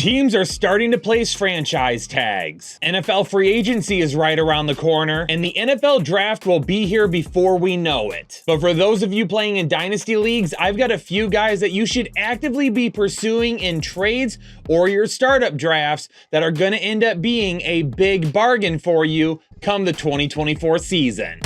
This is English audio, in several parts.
Teams are starting to place franchise tags. NFL free agency is right around the corner, and the NFL draft will be here before we know it. But for those of you playing in Dynasty leagues, I've got a few guys that you should actively be pursuing in trades or your startup drafts that are going to end up being a big bargain for you come the 2024 season.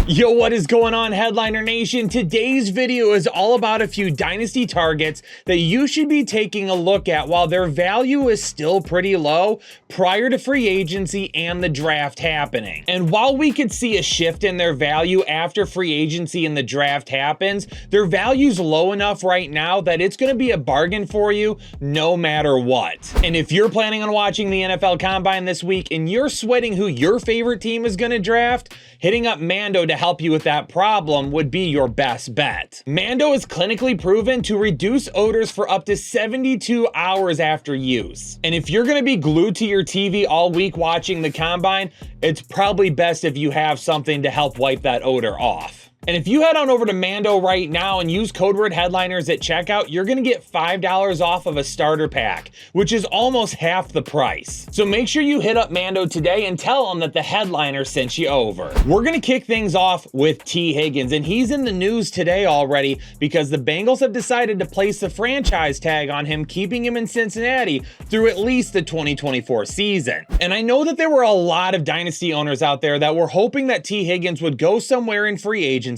Yo, what is going on, Headliner Nation? Today's video is all about a few Dynasty targets that you should be taking a look at while their value is still pretty low prior to free agency and the draft happening. And while we could see a shift in their value after free agency and the draft happens, their value's low enough right now that it's going to be a bargain for you no matter what. And if you're planning on watching the NFL Combine this week and you're sweating who your favorite team is going to draft, hitting up Mando to help you with that problem would be your best bet. Mando is clinically proven to reduce odors for up to 72 hours after use. And if you're going to be glued to your TV all week watching the Combine, it's probably best if you have something to help wipe that odor off. And if you head on over to Mando right now and use code word headliners at checkout, you're going to get $5 off of a starter pack, which is almost half the price. So make sure you hit up Mando today and tell them that the headliner sent you over. We're going to kick things off with T. Higgins, and he's in the news today already because the Bengals have decided to place the franchise tag on him, keeping him in Cincinnati through at least the 2024 season. And I know that there were a lot of Dynasty owners out there that were hoping that T. Higgins would go somewhere in free agency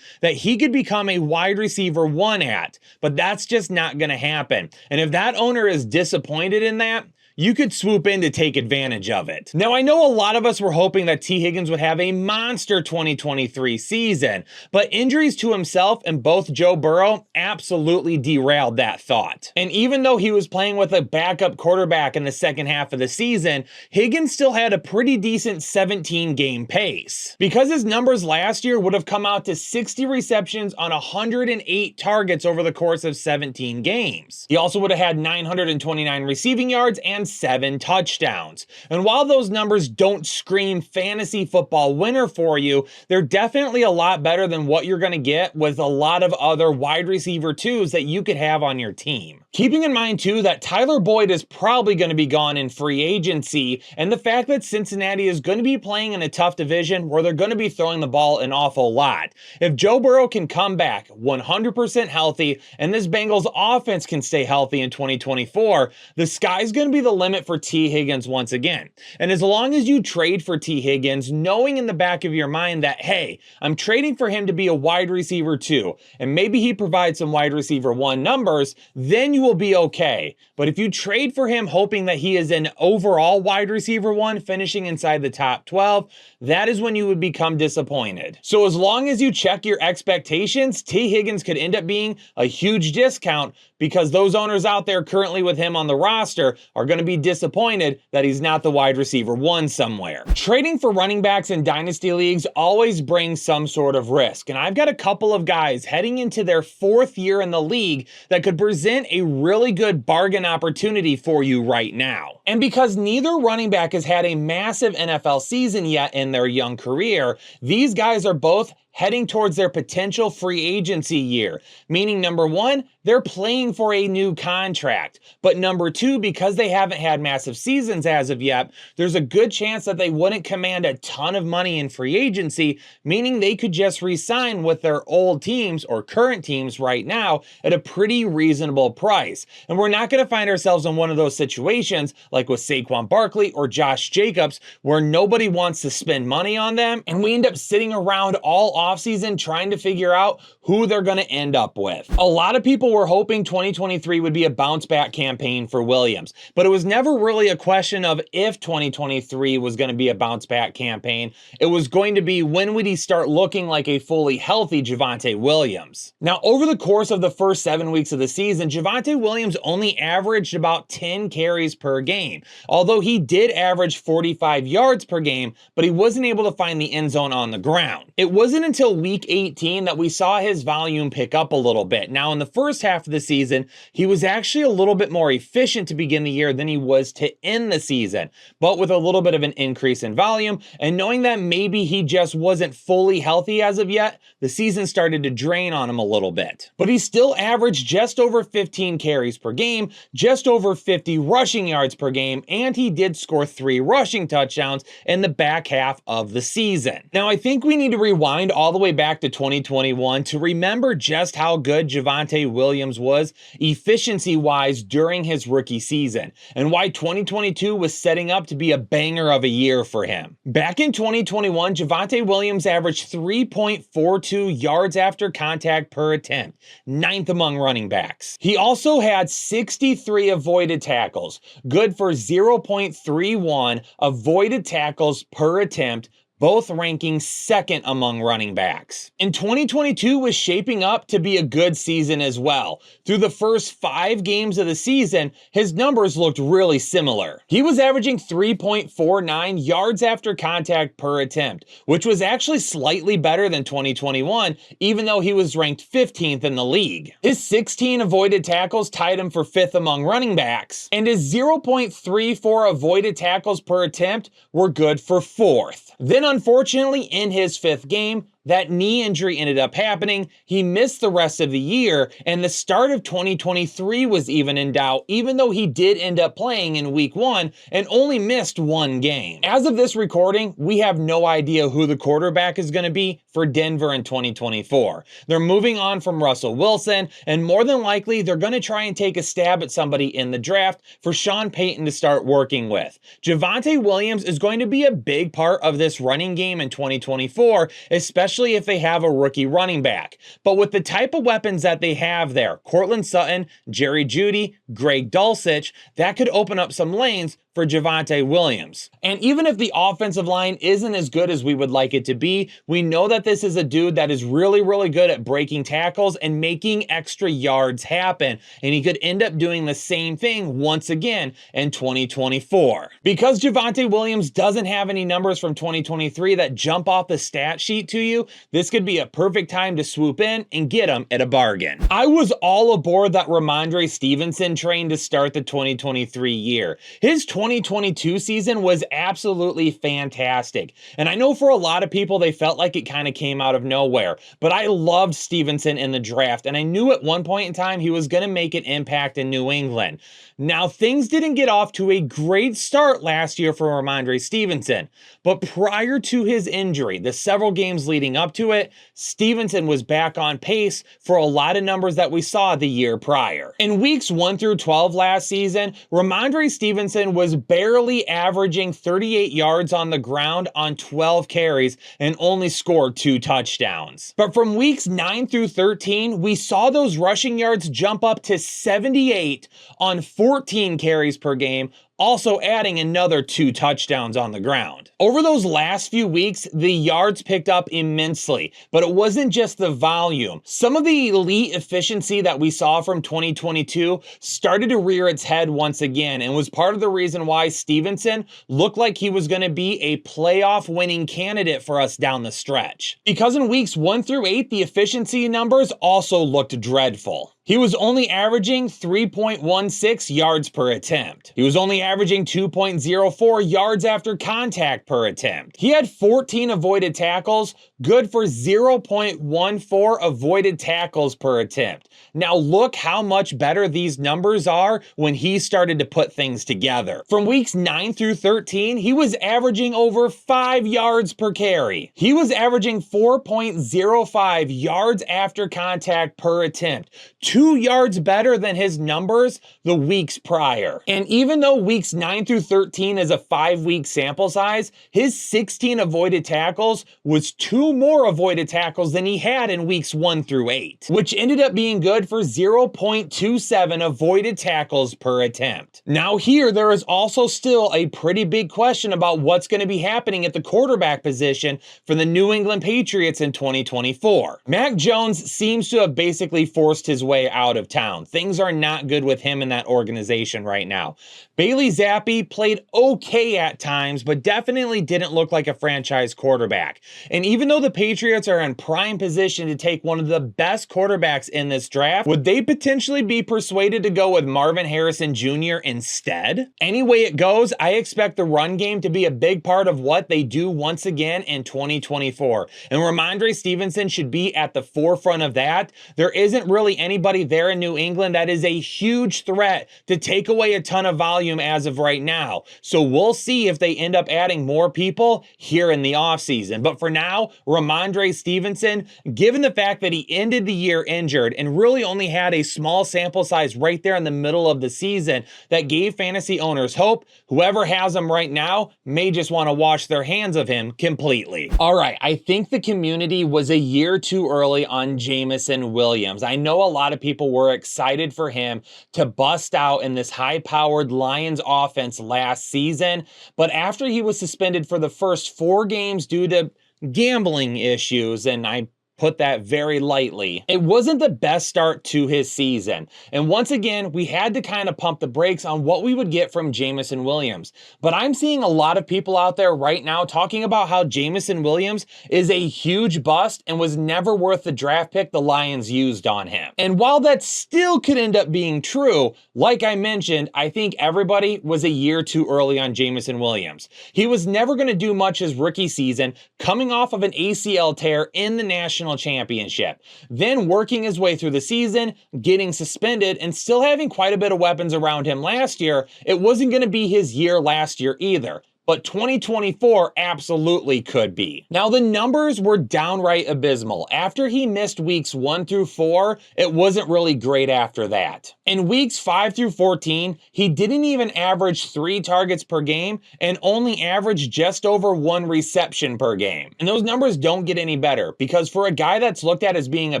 that he could become a wide receiver one at, but that's just not going to happen. And if that owner is disappointed in that, you could swoop in to take advantage of it. Now, I know a lot of us were hoping that T. Higgins would have a monster 2023 season, but injuries to himself and both Joe Burrow absolutely derailed that thought. And even though he was playing with a backup quarterback in the second half of the season, Higgins still had a pretty decent 17-game pace. Because his numbers last year would have come out to 60 receptions on 108 targets over the course of 17 games. He also would have had 929 receiving yards and 7 touchdowns. And while those numbers don't scream fantasy football winner for you, they're definitely a lot better than what you're going to get with a lot of other wide receiver twos that you could have on your team. Keeping in mind too that Tyler Boyd is probably going to be gone in free agency, and the fact that Cincinnati is going to be playing in a tough division where they're going to be throwing the ball an awful lot. If Joe Burrow can come back 100% healthy and this Bengals offense can stay healthy in 2024, the sky's going to be the limit for T. Higgins once again. And as long as you trade for T. Higgins, knowing in the back of your mind that, hey, I'm trading for him to be a wide receiver 2, and maybe he provides some wide receiver 1 numbers, then you will be okay. But if you trade for him hoping that he is an overall wide receiver 1 finishing inside the top 12, that is when you would become disappointed. So as long as you check your expectations, T. Higgins could end up being a huge discount because those owners out there currently with him on the roster are going to be disappointed that he's not the wide receiver 1 somewhere. Trading for running backs in Dynasty leagues always brings some sort of risk, and I've got a couple of guys heading into their 4th year in the league that could present a really good bargain opportunity for you right now. And because neither running back has had a massive NFL season yet in their young career, these guys are both heading towards their potential free agency year, meaning number 1, they're playing for a new contract. But number 2, because they haven't had massive seasons as of yet, there's a good chance that they wouldn't command a ton of money in free agency, meaning they could just re-sign with their old teams or current teams right now at a pretty reasonable price. And we're not going to find ourselves in one of those situations like with Saquon Barkley or Josh Jacobs where nobody wants to spend money on them and we end up sitting around all offseason trying to figure out who they're going to end up with. A lot of people were hoping 2023 would be a bounce back campaign for Williams, but it was never really a question of if 2023 was going to be a bounce back campaign. It was going to be when would he start looking like a fully healthy Javonte Williams. Now, over the course of the first 7 weeks of the season, Javonte Williams only averaged about 10 carries per game, although he did average 45 yards per game, but he wasn't able to find the end zone on the ground. It wasn't until until week 18 that we saw his volume pick up a little bit. Now, in the first half of the season, he was actually a little bit more efficient to begin the year than he was to end the season, but with a little bit of an increase in volume, and knowing that maybe he just wasn't fully healthy as of yet, the season started to drain on him a little bit. But he still averaged just over 15 carries per game, just over 50 rushing yards per game, and he did score 3 rushing touchdowns in the back half of the season. Now, I think we need to rewind all the way back to 2021 to remember just how good Javonte Williams was efficiency-wise during his rookie season, and why 2022 was setting up to be a banger of a year for him. Back in 2021, Javonte Williams averaged 3.42 yards after contact per attempt, 9th among running backs. He also had 63 avoided tackles, good for 0.31 avoided tackles per attempt, both ranking 2nd among running backs. And 2022 was shaping up to be a good season as well. Through the first 5 games of the season, his numbers looked really similar. He was averaging 3.49 yards after contact per attempt, which was actually slightly better than 2021, even though he was ranked 15th in the league. His 16 avoided tackles tied him for 5th among running backs, and his 0.34 avoided tackles per attempt were good for 4th. Then unfortunately, in his 5th game, that knee injury ended up happening. He missed the rest of the year, and the start of 2023 was even in doubt, even though he did end up playing in week 1 and only missed 1 game. As of this recording, we have no idea who the quarterback is going to be for Denver in 2024. They're moving on from Russell Wilson, and more than likely, they're going to try and take a stab at somebody in the draft for Sean Payton to start working with. Javonte Williams is going to be a big part of this running game in 2024, especially if they have a rookie running back. But with the type of weapons that they have there, Courtland Sutton, Jerry Jeudy, Greg Dulcich, that could open up some lanes for Javonte Williams. And even if the offensive line isn't as good as we would like it to be, we know that this is a dude that is really, really good at breaking tackles and making extra yards happen. And he could end up doing the same thing once again in 2024. Because Javonte Williams doesn't have any numbers from 2023 that jump off the stat sheet to you, this could be a perfect time to swoop in and get him at a bargain. I was all aboard that Ramondre Stevenson train to start the 2023 year. His 2022 season was absolutely fantastic. And I know for a lot of people, they felt like it kind of came out of nowhere, but I loved Stevenson in the draft, and I knew at one point in time he was going to make an impact in New England. Now, things didn't get off to a great start last year for Ramondre Stevenson, but prior to his injury, the several games leading up to it, Stevenson was back on pace for a lot of numbers that we saw the year prior. In weeks 1 through 12 last season, Ramondre Stevenson was barely averaging 38 yards on the ground on 12 carries and only scored 2 touchdowns. But from weeks 9 through 13, we saw those rushing yards jump up to 78 on 14 carries per game, also adding another 2 touchdowns on the ground. Over those last few weeks, the yards picked up immensely, but it wasn't just the volume. Some of the elite efficiency that we saw from 2022 started to rear its head once again, and was part of the reason why Stevenson looked like he was going to be a playoff winning candidate for us down the stretch. Because in weeks 1 through 8, the efficiency numbers also looked dreadful. He was only averaging 3.16 yards per attempt. He was only averaging 2.04 yards after contact per attempt. He had 14 avoided tackles, good for 0.14 avoided tackles per attempt. Now look how much better these numbers are when he started to put things together. From weeks 9 through 13, he was averaging over 5 yards per carry. He was averaging 4.05 yards after contact per attempt, 2 yards better than his numbers the weeks prior. And even though weeks 9 through 13 is a 5-week sample size, his 16 avoided tackles was 2 more avoided tackles than he had in weeks 1 through 8, which ended up being good for 0.27 avoided tackles per attempt. Now here, there is also still a pretty big question about what's going to be happening at the quarterback position for the New England Patriots in 2024. Mac Jones seems to have basically forced his way stay out of town. Things are not good with him in that organization right now. Bailey Zappi played okay at times, but definitely didn't look like a franchise quarterback. And even though the Patriots are in prime position to take one of the best quarterbacks in this draft, would they potentially be persuaded to go with Marvin Harrison Jr. instead? Any way it goes, I expect the run game to be a big part of what they do once again in 2024. And Ramondre Stevenson should be at the forefront of that. There isn't really anybody there in New England that is a huge threat to take away a ton of volume as of right now. So we'll see if they end up adding more people here in the offseason. But for now, Ramondre Stevenson, given the fact that he ended the year injured and really only had a small sample size right there in the middle of the season that gave fantasy owners hope, whoever has him right now may just want to wash their hands of him completely. All right, I think the community was a year too early on Jameson Williams. I know a lot of people were excited for him to bust out in this high-powered Lions offense last season, but after he was suspended for the first 4 games due to gambling issues, and I put that very lightly, it wasn't the best start to his season. And once again, we had to kind of pump the brakes on what we would get from Jameson Williams. But I'm seeing a lot of people out there right now talking about how Jameson Williams is a huge bust and was never worth the draft pick the Lions used on him. And while that still could end up being true, like I mentioned, I think everybody was a year too early on Jameson Williams. He was never going to do much his rookie season, coming off of an ACL tear in the national championship, then working his way through the season, getting suspended, and still having quite a bit of weapons around him last year. It wasn't going to be his year last year either. But 2024 absolutely could be. Now, the numbers were downright abysmal. After he missed weeks 1 through 4, it wasn't really great after that. In weeks 5 through 14, he didn't even average 3 targets per game and only averaged just over 1 reception per game. And those numbers don't get any better because for a guy that's looked at as being a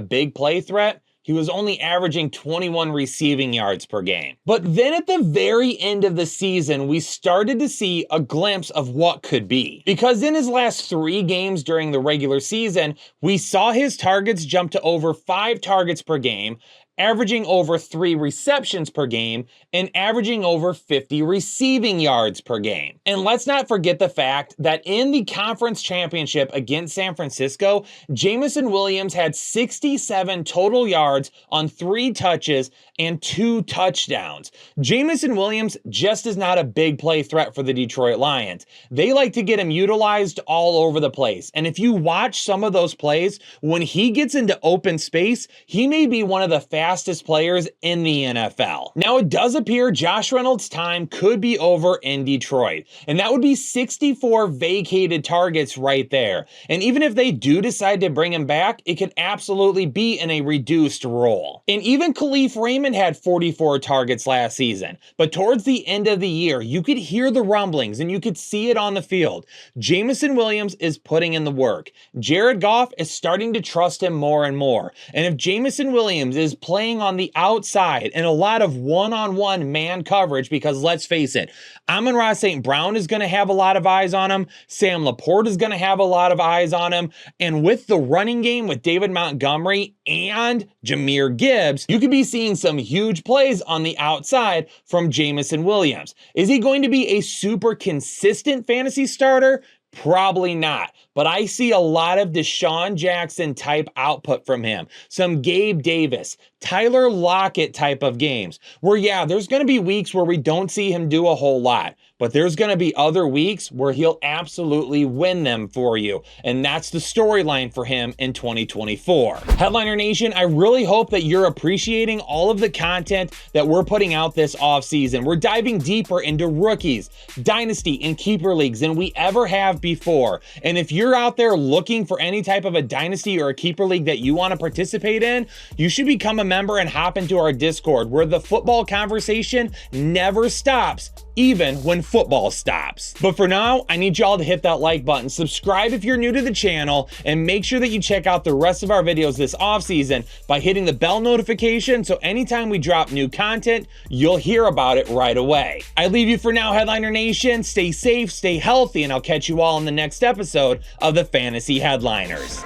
big play threat, he was only averaging 21 receiving yards per game. But then at the very end of the season, we started to see a glimpse of what could be. Because in his last 3 games during the regular season, we saw his targets jump to over 5 targets per game, averaging over 3 receptions per game, and averaging over 50 receiving yards per game. And let's not forget the fact that in the conference championship against San Francisco, Jameson Williams had 67 total yards on 3 touches and 2 touchdowns. Jameson Williams just is not a big play threat for the Detroit Lions. They like to get him utilized all over the place. And if you watch some of those plays, when he gets into open space, he may be one of the fastest players in the NFL. Now, it does appear Josh Reynolds' time could be over in Detroit, and that would be 64 vacated targets right there. And even if they do decide to bring him back, it could absolutely be in a reduced role. And even Khalif Raymond had 44 targets last season, but towards the end of the year, you could hear the rumblings and you could see it on the field. Jameson Williams is putting in the work. Jared Goff is starting to trust him more and more. And if Jameson Williams is playing on the outside and a lot of one-on-one man coverage, because let's face it, Amon-Ra St. Brown is going to have a lot of eyes on him. Sam Laporte is going to have a lot of eyes on him. And with the running game with David Montgomery and Jahmyr Gibbs, you could be seeing some huge plays on the outside from Jameson Williams. Is he going to be a super consistent fantasy starter? Probably not, but I see a lot of Deshaun Jackson type output from him. Some Gabe Davis, Tyler Lockett type of games where, yeah, there's going to be weeks where we don't see him do a whole lot, but there's going to be other weeks where he'll absolutely win them for you. And that's the storyline for him in 2024. Headliner Nation, I really hope that you're appreciating all of the content that we're putting out this offseason. We're diving deeper into rookies, dynasty, and keeper leagues than we ever have before. And if you're out there looking for any type of a dynasty or a keeper league that you want to participate in, you should become a member and hop into our Discord, where the football conversation never stops, even when football stops. But for now, I need y'all to hit that like button, subscribe if you're new to the channel, and make sure that you check out the rest of our videos this offseason by hitting the bell notification so anytime we drop new content, you'll hear about it right away. I leave you for now, Headliner Nation. Stay safe, stay healthy, and I'll catch you all in the next episode of the Fantasy Headliners.